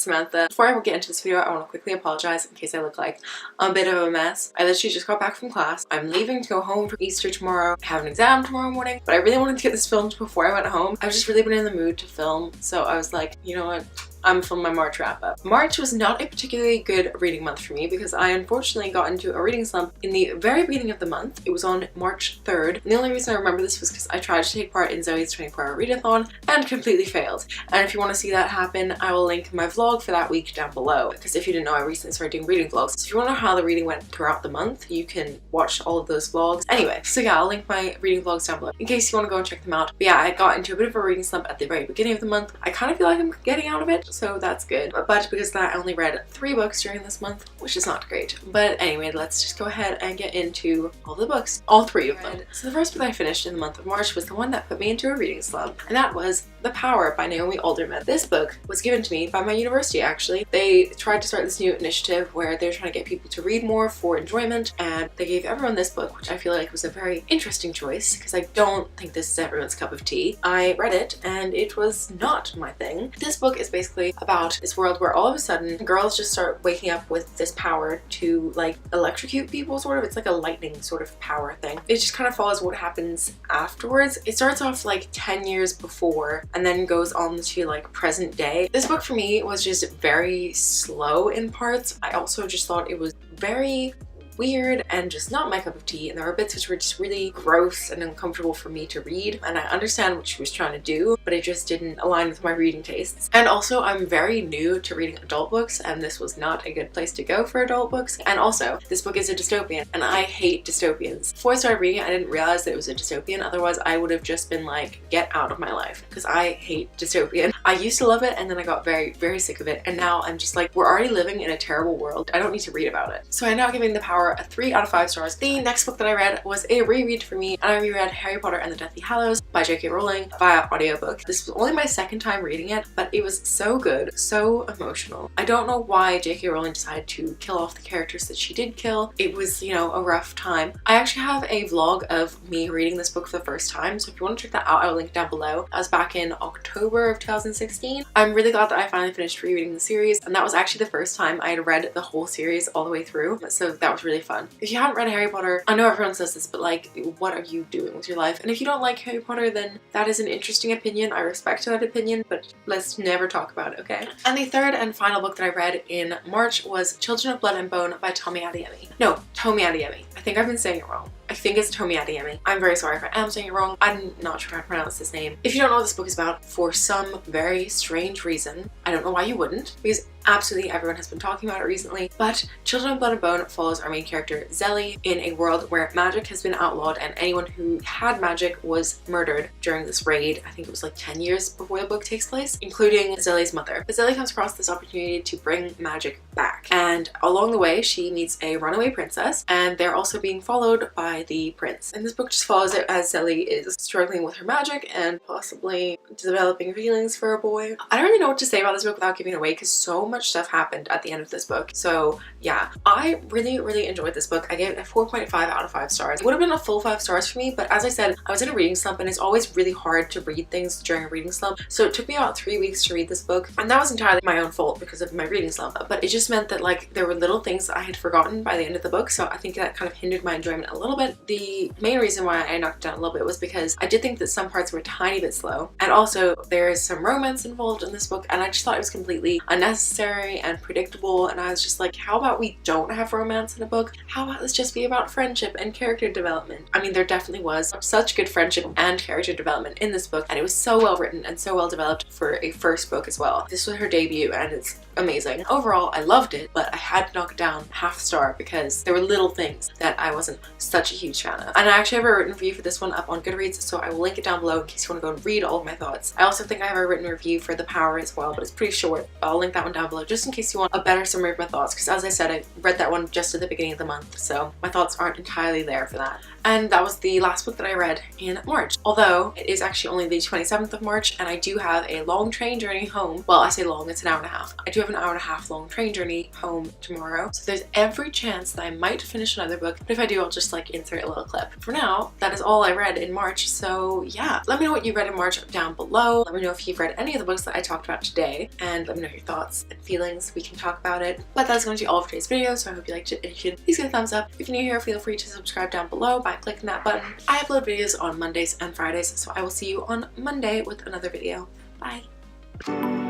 Samantha. Before I get into this video, I want to quickly apologize in case I look like a bit of a mess. I literally just got back from class. I'm leaving to go home for Easter tomorrow. I have an exam tomorrow morning, but I really wanted to get this filmed before I went home. I've just really been in the mood to film, so I was like, you know what? I'm filming my March wrap up. March was not a particularly good reading month for me because I unfortunately got into a reading slump in the very beginning of the month. It was on March 3rd. And the only reason I remember this was because I tried to take part in Zoe's 24-hour readathon and completely failed. And if you want to see that happen, I will link my vlog for that week down below. Because if you didn't know, I recently started doing reading vlogs. So if you want to know how the reading went throughout the month, you can watch all of those vlogs. Anyway, so yeah, I'll link my reading vlogs down below in case you want to go and check them out. But yeah, I got into a bit of a reading slump at the very beginning of the month. I kind of feel like I'm getting out of it, so that's good. But because of that, I only read 3 books during this month, which is not great. But anyway, let's just go ahead and get into all the books. All 3 of them. So the first book that I finished in the month of March was the one that put me into a reading slump, and that was The Power by Naomi Alderman. This book was given to me by my university, actually. They tried to start this new initiative where they're trying to get people to read more for enjoyment, and they gave everyone this book, which I feel like was a very interesting choice because I don't think this is everyone's cup of tea. I read it and it was not my thing. This book is basically about this world where all of a sudden girls just start waking up with this power to like electrocute people, sort of. It's like a lightning sort of power thing. It just kind of follows what happens afterwards. It starts off like 10 years before and then goes on to like present day. This book for me was just very slow in parts. I also just thought it was very weird and just not my cup of tea, and there were bits which were just really gross and uncomfortable for me to read, and I understand what she was trying to do, but it just didn't align with my reading tastes. And also, I'm very new to reading adult books, and this was not a good place to go for adult books. And also, this book is a dystopian, and I hate dystopians. Before I started reading it, I didn't realize that it was a dystopian, otherwise I would have just been like, get out of my life, because I hate dystopian. I used to love it, and then I got very, very sick of it, and now I'm just like, we're already living in a terrible world. I don't need to read about it. So I'm now giving The Power a 3 out of 5 stars. The next book that I read was a reread for me, and I reread Harry Potter and the Deathly Hallows by J.K. Rowling via audiobook. This was only my second time reading it, but it was so good, so emotional. I don't know why J.K. Rowling decided to kill off the characters that she did kill. It was, you know, a rough time. I actually have a vlog of me reading this book for the first time, so if you want to check that out, I'll link down below. That was back in October of 2016. I'm really glad that I finally finished rereading the series, and that was actually the first time I had read the whole series all the way through, so that was really fun. If you haven't read Harry Potter, I know everyone says this, but like, what are you doing with your life? And if you don't like Harry Potter, then that is an interesting opinion. I respect that opinion, but let's never talk about it, okay? And the third and final book that I read in March was Children of Blood and Bone by Tomi Adeyemi. No, Tomi Adeyemi. I think I've been saying it wrong. I think it's Tomi Adeyemi. I'm very sorry if I am saying it wrong. I'm not sure how to pronounce his name. If you don't know what this book is about, for some very strange reason, I don't know why you wouldn't, because absolutely everyone has been talking about it recently, but Children of Blood and Bone follows our main character Zelly in a world where magic has been outlawed and anyone who had magic was murdered during this raid. I think it was like 10 years before the book takes place, including Zelly's mother. But Zelly comes across this opportunity to bring magic back, and along the way she meets a runaway princess, and they're also being followed by the prince. And this book just follows it as Zelly is struggling with her magic and possibly developing feelings for a boy. I don't really know what to say about this book without giving it away because so much stuff happened at the end of this book. So yeah, I really enjoyed this book. I gave it a 4.5 out of 5 stars. It would have been a full 5 stars for me, but as I said, I was in a reading slump and it's always really hard to read things during a reading slump. So it took me about 3 weeks to read this book, and that was entirely my own fault because of my reading slump. But it just meant that like there were little things that I had forgotten by the end of the book, so I think that kind of hindered my enjoyment a little bit. The main reason why I knocked it down a little bit was because I did think that some parts were a tiny bit slow, and also there is some romance involved in this book, and I just thought it was completely unnecessary and predictable, and I was just like, how about we don't have romance in a book? How about this just be about friendship and character development? I mean, there definitely was such good friendship and character development in this book, and it was so well written and so well developed for a first book as well. This was her debut and it's amazing. Overall, I loved it, but I had to knock it down half a star because there were little things that I wasn't such a huge fan of. And I actually have a written review for this one up on Goodreads, so I will link it down below in case you want to go and read all of my thoughts. I also think I have a written review for The Power as well, but it's pretty short. I'll link that one down below just in case you want a better summary of my thoughts, because as I said, I read that one just at the beginning of the month, so my thoughts aren't entirely there for that. And that was the last book that I read in March. Although it is actually only the 27th of March and I do have a long train journey home. Well, I say long, it's an hour and a half. I do have an hour and a half long train journey home tomorrow. So there's every chance that I might finish another book. But if I do, I'll just like insert a little clip. For now, that is all I read in March. So yeah, let me know what you read in March down below. Let me know if you've read any of the books that I talked about today. And let me know your thoughts and feelings, we can talk about it. But that's going to be all of today's video, so I hope you liked it. And if you did, please give it a thumbs up. If you're new here, feel free to subscribe down below by clicking that button. I upload videos on Mondays and Fridays, so I will see you on Monday with another video. Bye!